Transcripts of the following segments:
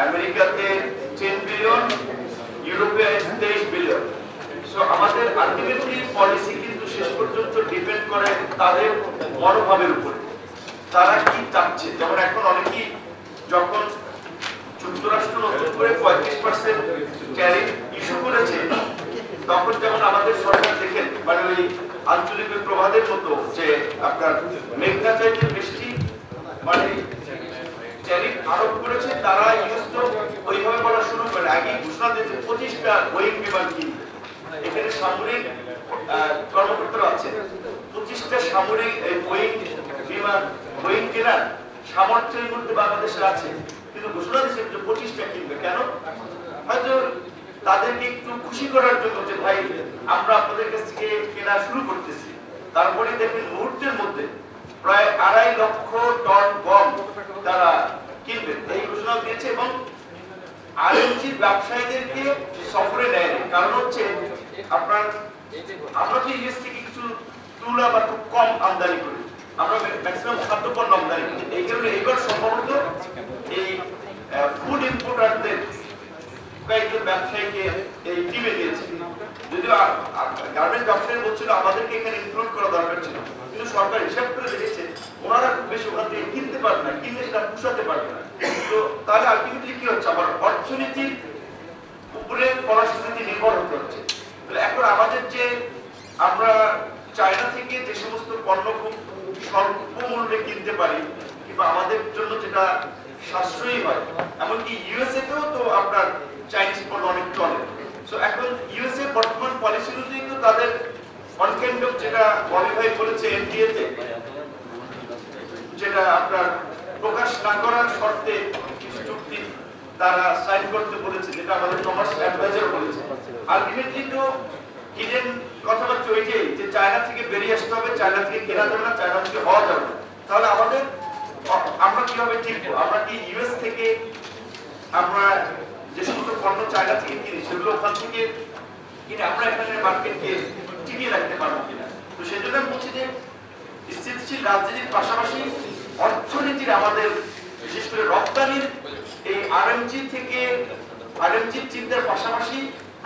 আমেরিকাতে 10 বিলিয়ন, ইউরোপে 23 billion. So আমাদের আলটিমেটলি পলিসি কিন্তু শেষ পর্যন্ত ডিপেন্ড করে তাদের মনোভাবের উপর, তারা কি চাচ্ছে। যেমন এখন অনেকেই যখন যুক্তরাষ্ট্র নতুন করে 35% ট্যারিফ ইস্যু করেছে, তখন যেমন আমাদের সরকার দেখেন মানে ওই আঞ্চলিক প্রবাদের মতো যে আপনার মেঘনা চাইতে বৃষ্টি মানে ট্যারিফ আরোপ করেছে, তারা ইউএস তো ওইভাবে বলা শুরু করে। আগে ঘোষণা দিয়েছে 25টা বোয়িং বিমান কিনবে। এখানে সামরিক কর্মকর্তারা আছে, 25টা সামরিক বোয়িং বিমান বোয়িং কেনার সামর্থ্যের মধ্যে বাংলাদেশের আছে, কিন্তু ঘোষণা দিয়েছে যে 25টা কিনবে। কেন? হয়তো তাদেরকে একটু খুশি করার জন্য যে ভাই আমরা আপনাদের কাছ থেকে কেনা শুরু করতেছি। তারপরে দেখেন মুহূর্তের মধ্যে প্রায় 2.5 লক্ষ টন গম তারা কিনবে এই ঘোষণা দিয়েছে। এবং আরএমজি ব্যবসায়ীদেরকে সফরে নেয়, কারণ হচ্ছে আপনার আমরা তো ইউএস থেকে কিছু তুলা বা খুব কম আমদানি করি, আমরা ম্যাক্সিমাম খাদ্যপণ্য আমদানি করি। এই কারণে এইবার সম্ভবত এই ফুড ইম্পোর্টারদের কয়েকজন ব্যবসায়ীকে এই টিমে দিয়েছে। যদিও গার্মেন্টস ব্যবসায়ী বলছিল আমাদেরকে এখানে ইনক্লুড করা দরকার ছিল, কিন্তু সরকার হিসাব করে দেখেছে ওনারা খুব বেশি ওখান থেকে কিনতে পারবে না, কিনলে সেটা পুষাতে পারবে না। তো তাহলে আলটিমেটলি কি হচ্ছে, আমার অর্থনীতির উপরে পরাশক্তি নির্ভর হতে হচ্ছে। তাহলে এখন আমাদের যে আমরা চায়না থেকে যে সমস্ত পণ্য খুব স্বল্প মূল্যে কিনতে পারি কিংবা আমাদের জন্য যেটা সাশ্রয়ী হয়, এমনকি ইউএসএ তেও তো আপনার চাইনিজ পণ্য অনেক চলে। সো এখন ইউএসএ বর্তমান পলিসি অনুযায়ী তো তাদের অন কাইন্ড অফ যেটা ববি ভাই বলেছে এনডিএ তে, যেটা আপনার প্রকাশ না করার শর্তে কিছু চুক্তি তারা সাইন করতে বলেছে, যেটা আমাদের কমার্স অ্যাডভাইজার বলেছে। আলটিমেটলি তো হিডেন কথাবার্তা ওইটাই যে চায়না থেকে বেরিয়ে আসতে হবে, চায়না থেকে কেনা যাবে না, চায়না থেকে হওয়া যাবে না। তাহলে আমাদের আমরা কিভাবে টিকবো? আমরা কি ইউএস থেকে আমরা যে সমস্ত পণ্য চায়না থেকে কিনি সেগুলো ওখান থেকে কিনে আমরা এখানে মার্কেটকে টিকিয়ে রাখতে পারবো কিনা? তো সেই জন্য আমি বলছি যে স্থিতিশীল রাজনীতির পাশাপাশি অর্থনীতির আমাদের বিশেষ করে রপ্তানির এই আরএমজি থেকে আরএমজির চিন্তার পাশাপাশি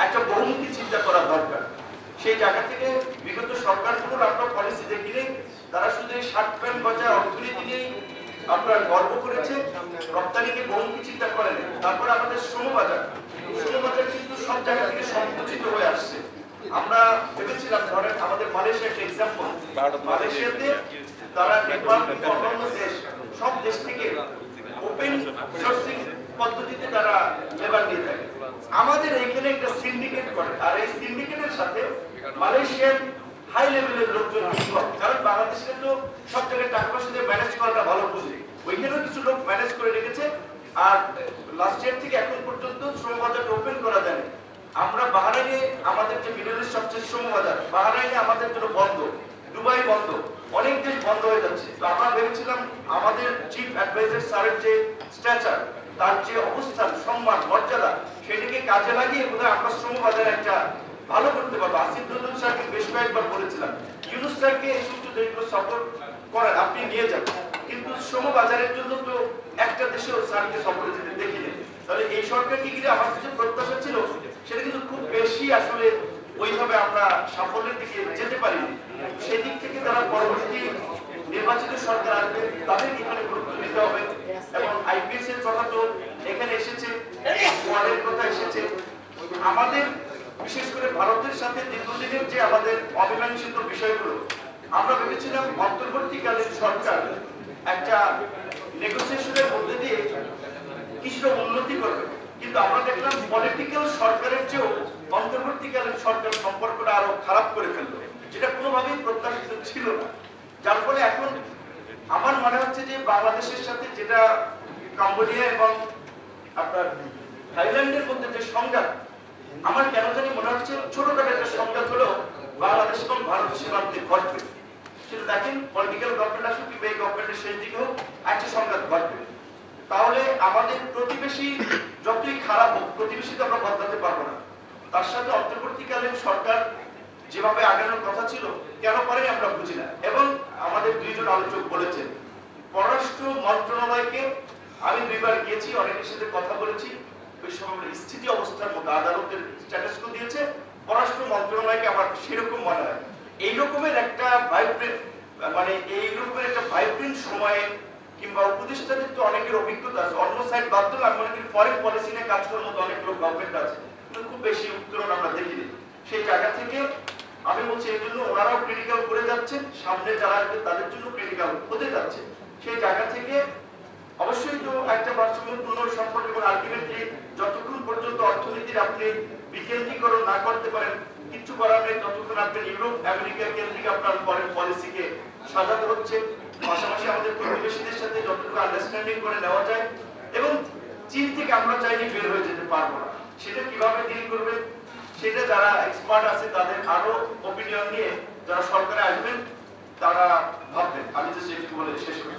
একটা বহুমুখী চিন্তা করা দরকার। সেই জায়গা থেকে বিগত সরকারগুলোর আমরা পলিসি দেখিলে তারা শুধু এই শার্ট প্যান্ট বাজার অর্থনীতি নিয়েই আপনার গর্ব করেছে, রপ্তানিকে বহুমুখী চিন্তা করেন। তারপরে আমাদের শ্রমবাজার কিন্তু সব জায়গা থেকে সংকুচিত হয়ে আসছে। আমরা ভেবেছিলাম ধরেন আমাদের মালয়েশিয়া একটা এক্সাম্পল, মালয়েশিয়াতে তারা নেপাল অন্যান্য দেশ সব দেশ থেকে ওপেন সোর্সিং পদ্ধতিতে তারা লেবার নিয়ে থাকে। আমাদের এখানে একটা সিন্ডিকেট করে, আর এই সিন্ডিকেটের সাথে মালয়েশিয়ার হাই লেভেলের লোকজন, কারণ বাংলাদেশে তো সব জায়গায় টাকা পয়সা দিয়ে ম্যানেজ করাটা ভালো বুঝে, ওইখানেও কিছু লোক ম্যানেজ করে রেখেছে। আর লাস্ট ইয়ার থেকে এখন পর্যন্ত শ্রমবাজার ওপেন করা যায়। আমরা বাহরাইনে আমাদের যে মিডল ইস্ট সবচেয়ে শ্রমবাজার, বাহরাইনে আমাদের জন্য বন্ধ, দুবাই বন্ধ, অনেক দেশ বন্ধ হয়ে যাচ্ছে। তো আমরা ভেবেছিলাম আমাদের চিফ অ্যাডভাইজার স্যারের যে স্ট্যাচার, তার যে অবস্থান, সম্মান, মর্যাদা, সেটাকে কাজে লাগিয়ে বোধহয় আমরা শ্রমবাজার একটা ভালো করতে পারবো। আসিফ নজরুল স্যারকে বেশ কয়েকবার বলেছিলাম ইউনুস স্যারকে এই সূত্র যেগুলো সাপোর্ট করেন আপনি নিয়ে যান, কিন্তু শ্রমবাজারের জন্য তো একটা দেশেও স্যারকে সফরে যেতে দেখিনি। তাহলে এই সরকারকে ঘিরে আমার কিছু প্রত্যাশা ছিল, সেটা কিন্তু খুব বেশি আসলে ওইভাবে আমরা সাফল্যের দিকে যেতে পারিনি। সেদিক থেকে তারা পরবর্তী নির্বাচিত সরকার আসবে, তাদেরকে এখানে গুরুত্ব দিতে হবে। এবং আইপিএস এর কথা তো এখানে এসেছে, ওয়ার্ডের কথা এসেছে। আমাদের বিশেষ করে ভারতের সাথে দীর্ঘদিনের যে আমাদের অমীমাংসিত বিষয়গুলো, আমরা ভেবেছিলাম অন্তর্বর্তীকালীন সরকার একটা নেগোসিয়েশনের মধ্যে দিয়ে কিছুটা উন্নতি করবে, কিন্তু আমরা দেখলাম পলিটিক্যাল সরকারের চেয়েও অন্তর্বর্তীকালীন সরকার সম্পর্কটা আরো খারাপ করে ফেললো, যেটা কোনোভাবেই প্রত্যাশিত ছিল না। যার ফলে এখন আমার মনে হচ্ছে যে বাংলাদেশের সাথে যেটা কম্বোডিয়া এবং আপনার থাইল্যান্ডের মধ্যে যে সংঘাত, আমার কেন জানি মনে হচ্ছে ছোটখাটো একটা সংঘাত হলেও বাংলাদেশ এবং ভারত সীমান্তে ঘটবে। সেটা দেখেন পলিটিক্যাল গভর্নমেন্ট আসুক কিংবা এই গভর্নমেন্টের শেষ দিকে হোক, একটা সংঘাত ঘটবে। তাহলে আমাদের প্রতিবেশী যতই খারাপ হোক, প্রতিবেশী তো আমরা বদলাতে পারবো না, তার সাথে অন্তর্বর্তীকালীন সরকার যেভাবে আগানোর কথা ছিল কেন পারেনি আমরা বুঝি না। এবং আমাদের দুইজন আলোচক বলেছেন পররাষ্ট্র মন্ত্রণালয়কে আমি 2 বার গিয়েছি, অনেকের সাথে কথা বলেছি। ওই সময় স্থিতি অবস্থার মধ্যে আদালতের স্ট্যাটাসকো দিয়েছে, পররাষ্ট্র মন্ত্রণালয়কে আমার সেরকম মনে হয় এই রকমের একটা ভাইব্রেন্ট সময়ে কিংবা উপদেষ্টাদের তো অনেকের অভিজ্ঞতা আছে, অন্য সাইড বাদ দিলে আমি মনে করি ফরেন পলিসি নিয়ে কাজ করার মতো অনেক লোক গভর্নমেন্ট আছে, কিন্তু খুব বেশি উত্তরণ আমরা দেখিনি। সেই জায়গা থেকে আমি বলছি এই জন্য ওনারাও ক্রিটিক্যাল করে যাচ্ছেন, সামনে যারা আসবে তাদের জন্য ক্রিটিক্যাল হতে যাচ্ছে। সেই জায়গা থেকে অবশ্যই তো একটা ভারসাম্যপূর্ণ সম্পর্ক এবং আলটিমেটলি যতক্ষণ পর্যন্ত অর্থনীতির আপনি বিকেন্দ্রীকরণ না করতে পারেন কিছু করার নেই, ততক্ষণ আপনি ইউরোপ আমেরিকা কেন্দ্রিক আপনার ফরেন পলিসিকে সাজাতে হচ্ছে। পাশাপাশি আমাদের প্রতিবেশীদের সাথে যতটুকু আন্ডারস্ট্যান্ডিং করে নেওয়া যায়, এবং চীন থেকে আমরা চাইলে বের হয়ে যেতে পারবো না, সেটা কিভাবে ডিল করবে সেটা যারা এক্সপার্ট আছে তাদের আরো অপিনিয়ন নিয়ে যারা সরকারে আসবেন তারা ভাববেন। আমি তো একটু বলে শেষ করি।